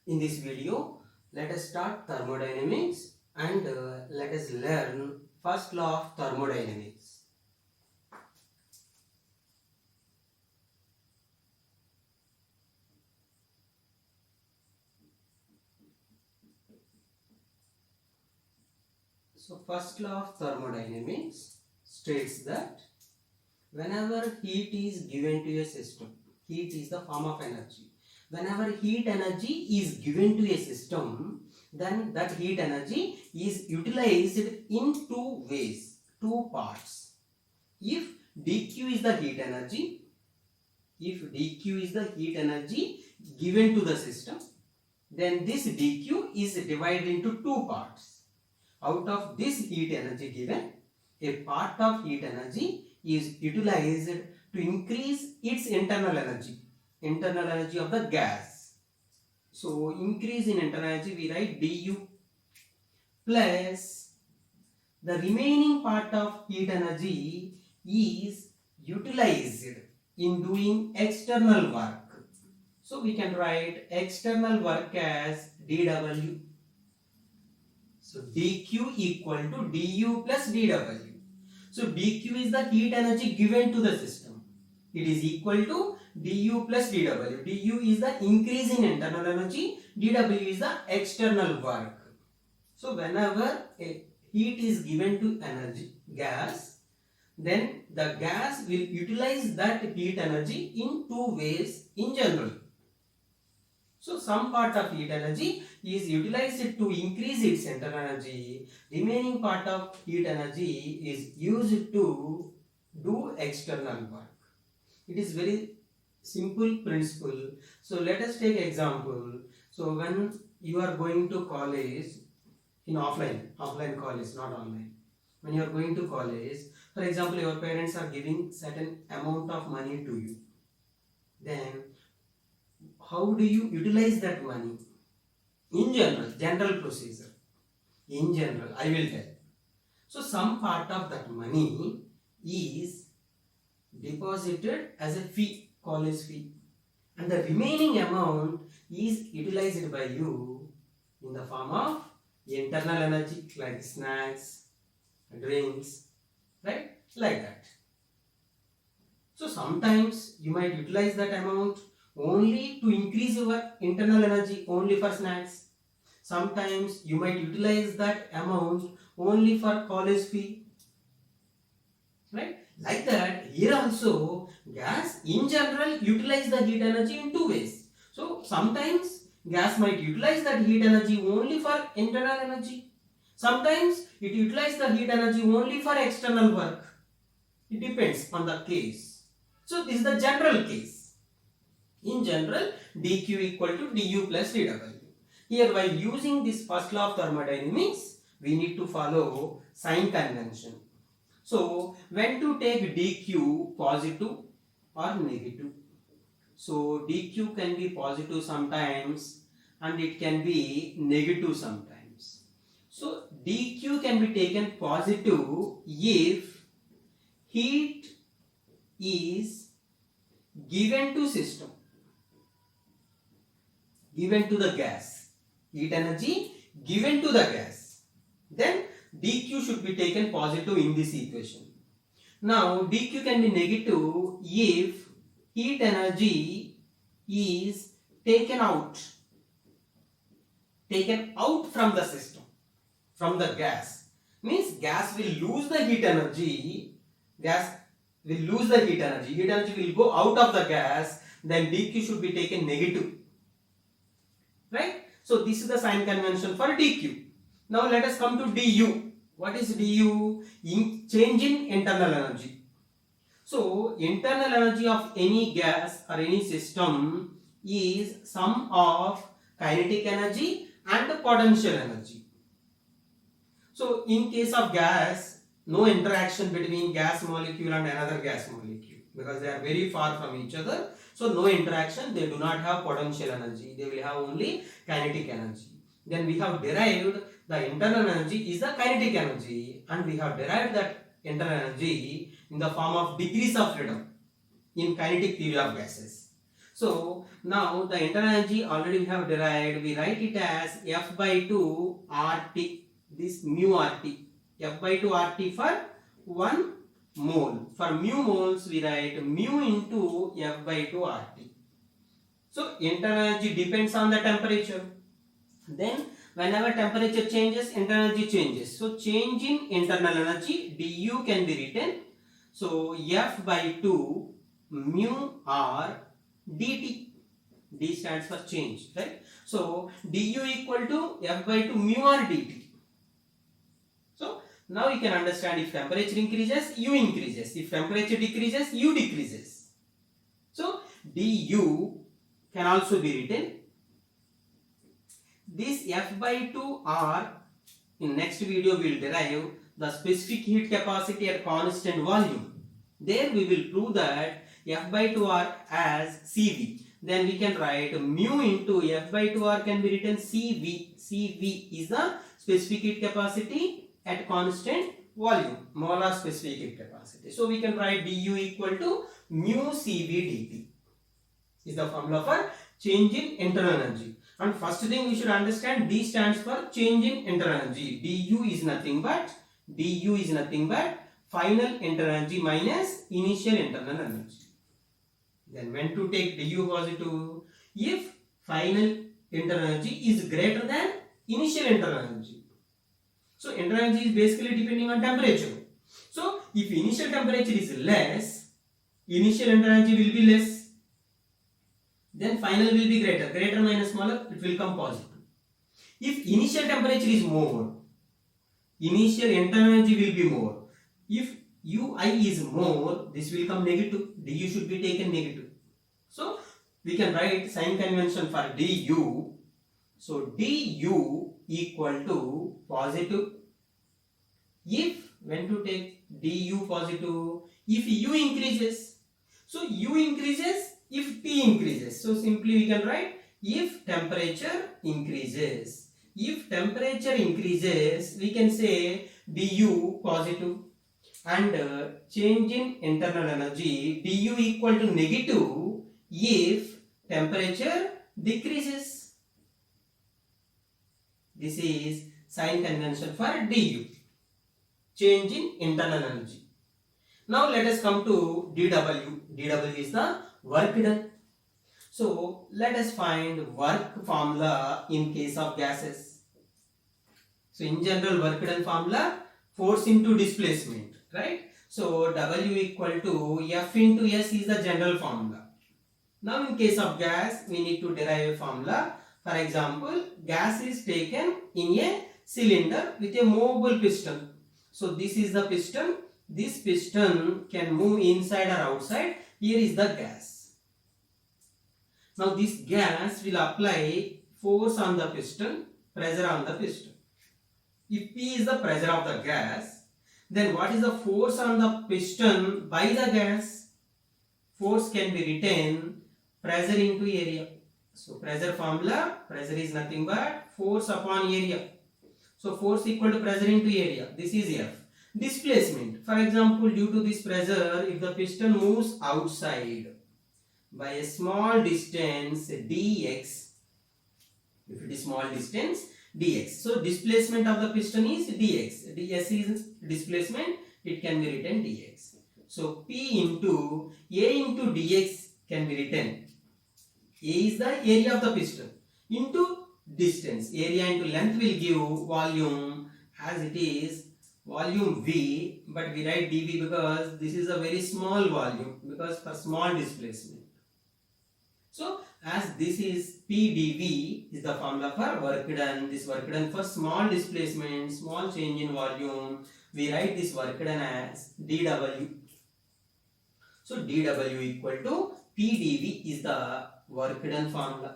In this video, let us start thermodynamics and let us learn first law of thermodynamics. So, first law of thermodynamics states that whenever heat is given to a system, heat is the form of energy. Whenever heat energy is given to a system, then that heat energy is utilized in two ways, two parts. If dq is the heat energy, given to the system, then this dq is divided into two parts. Out of this heat energy given, a part of heat energy is utilized to increase its internal energy of the gas. So, increase in internal energy, we write du plus the remaining part of heat energy is utilized in doing external work. So, we can write external work as dW. So, dq equal to du plus dW. So, dq is the heat energy given to the system. It is equal to du plus dW. du is the increase in internal energy, dW is the external work. So, whenever a heat is given to gas, then the gas will utilize that heat energy in two ways in general. So, some part of heat energy is utilized to increase its internal energy. Remaining part of heat energy is used to do external work. It is very simple principle. So, let us take example. So, when you are going to college in offline college, not online. When you are going to college, for example, your parents are giving certain amount of money to you. Then how do you utilize that money? In general procedure. In general, I will tell. So, some part of that money is deposited as a fee, college fee, and the remaining amount is utilized by you in the form of internal energy like snacks, drinks, right? Like that. So, sometimes you might utilize that amount only to increase your internal energy, only for snacks. Sometimes you might utilize that amount only for college fee, right? Like that, here also gas in general utilize the heat energy in two ways. So sometimes gas might utilize that heat energy only for internal energy. Sometimes it utilizes the heat energy only for external work. It depends on the case. So this is the general case. In general, dq equal to du plus dw. Here, while using this first law of thermodynamics, we need to follow sign convention. So, when to take dq positive or negative? So, dq can be positive sometimes and it can be negative sometimes. So, dq can be taken positive if heat is given to system, given to the gas, heat energy given to the gas, then dq should be taken positive in this equation. Now dq can be negative if heat energy is taken out from the system, from the gas. Means gas will lose the heat energy, heat energy will go out of the gas, then dq should be taken negative. Right? So this is the sign convention for dq. Now let us come to du. What is du? Change in internal energy. So internal energy of any gas or any system is sum of kinetic energy and potential energy. So in case of gas, no interaction between gas molecule and another gas molecule because they are very far from each other. So no interaction, they do not have potential energy, they will have only kinetic energy. Then we have derived the internal energy is the kinetic energy and we have derived that internal energy in the form of degrees of freedom in kinetic theory of gases. So now the internal energy already we have derived. We write it as F by 2 RT. This mu RT. F by 2 RT for 1 mole. For mu moles we write mu into F by 2 RT. So internal energy depends on the temperature. Then whenever temperature changes, internal energy changes. So change in internal energy du can be written. So F by 2 mu R dt. D stands for change, right? So du equal to F by 2 mu R dt. So now you can understand, if temperature increases, U increases. If temperature decreases, U decreases. So du can also be written. This F by 2 R, in next video we will derive the specific heat capacity at constant volume. There we will prove that F by 2 R as Cv. Then we can write mu into F by 2 R can be written Cv. Cv is the specific heat capacity at constant volume, molar specific heat capacity. So we can write du equal to mu Cv dt. Is the formula for change in internal energy. And first thing we should understand, D stands for change in internal energy. du is nothing but final internal energy minus initial internal energy. Then when to take du positive? If final internal energy is greater than initial internal energy. So internal energy is basically depending on temperature. So if initial temperature is less, initial internal energy will be less. Then final will be greater. Greater minus smaller, it will come positive. If initial temperature is more, initial internal energy will be more. If ui is more, this will come negative. Du should be taken negative. So we can write sign convention for du. So du equal to positive. If, when to take du positive? If u increases. So u increases if T increases. So simply we can write if temperature increases. If temperature increases, we can say du positive. And change in internal energy, du equal to negative if temperature decreases. This is sign convention for du. Change in internal energy. Now let us come to dW. dW is the work done. So let us find work formula in case of gases. So in general, work done formula, force into displacement, right? So W equal to F into S is the general formula. Now in case of gas, we need to derive a formula. For example, gas is taken in a cylinder with a movable piston. So this is the piston. This piston can move inside or outside. Here is the gas. Now this gas will apply force on the piston, pressure on the piston. If P is the pressure of the gas, then what is the force on the piston by the gas? Force can be written pressure into area. So pressure formula, pressure is nothing but force upon area. So force equal to pressure into area. This is F. Displacement. For example, due to this pressure, if the piston moves outside by a small distance dx, if it is small distance dx, so displacement of the piston is dx. ds is displacement, it can be written dx. So P into A into dx can be written. A is the area of the piston into distance. Area into length will give volume, as it is volume V, but we write dV because this is a very small volume, because for small displacement. So as this is PdV is the formula for work done. This work done for small displacement, small change in volume, we write this work done as dW. So dW equal to PdV is the work done formula.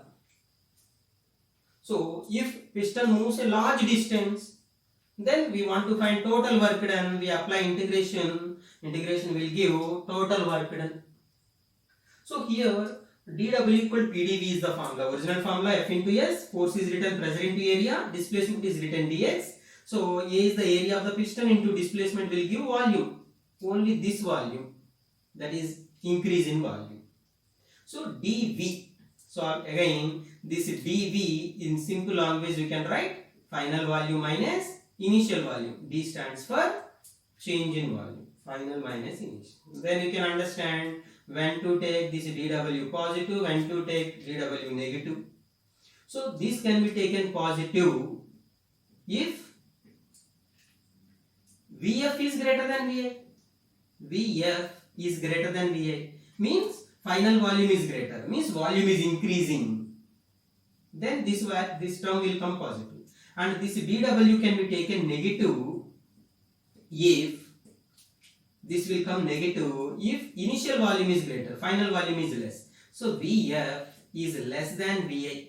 So if piston moves a large distance, then we want to find total work done. We apply integration. Integration will give total work done. So here dW equal to PdV is the formula. Original formula F into S. Force is written pressure into area. Displacement is written dx. So A is the area of the piston into displacement will give volume. Only this volume. That is increase in volume. So dV. So again, this dV in simple language you can write final value minus initial value. D stands for change in volume. Final minus initial. Then you can understand when to take this dW positive, when to take dW negative. So this can be taken positive if Vf is greater than Va. Vf is greater than Va means final volume is greater, means volume is increasing. Then this term will come positive. And this dW can be taken negative if this will come negative if initial volume is greater, final volume is less. So Vf is less than Va.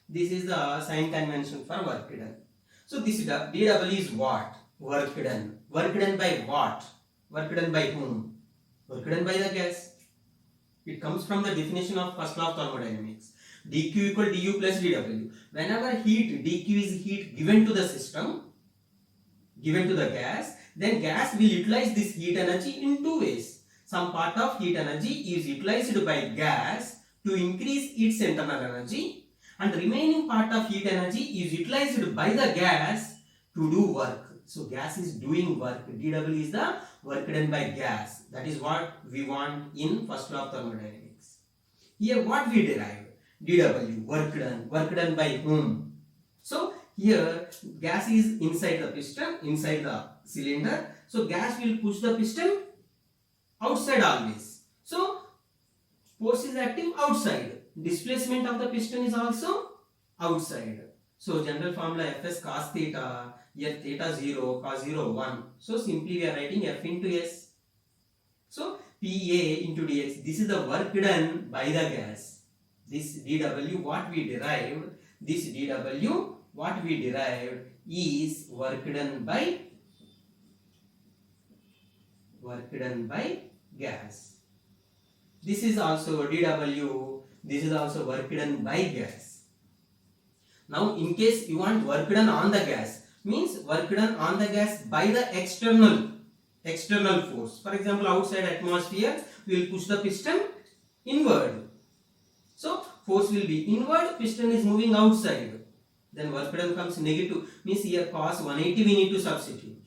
This is the sign convention for work done. So this dW is what? Work done. Work done by what? Work done by whom? Work done by the gas. It comes from the definition of first law of thermodynamics. dQ equal du plus dW. Whenever heat, dQ is heat given to the system, given to the gas, then gas will utilize this heat energy in two ways. Some part of heat energy is utilized by gas to increase its internal energy, and the remaining part of heat energy is utilized by the gas to do work. So gas is doing work. dW is the work done by gas. That is what we want in first law of thermodynamics. Here what we derive? dW, work done by whom? So here gas is inside the piston, inside the cylinder. So gas will push the piston outside always. So force is acting outside. Displacement of the piston is also outside. So general formula Fs cos theta, here theta 0, cos 0 1. So simply we are writing F into S. So Pa into dx. This is the work done by the gas. This dW what we derived, this dW what we derived is work done by gas. This is also dW, this is also work done by gas. Now in case you want work done on the gas, means work done on the gas by the external force. For example, outside atmosphere we will push the piston inward. So force will be inward, piston is moving outside. Then work done comes negative, means here cos 180 we need to substitute.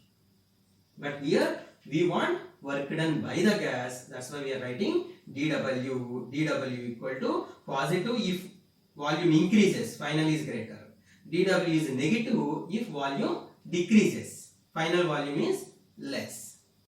But here we want work done by the gas, that's why we are writing dW equal to positive if volume increases, final is greater. dW is negative if volume decreases, final volume is less.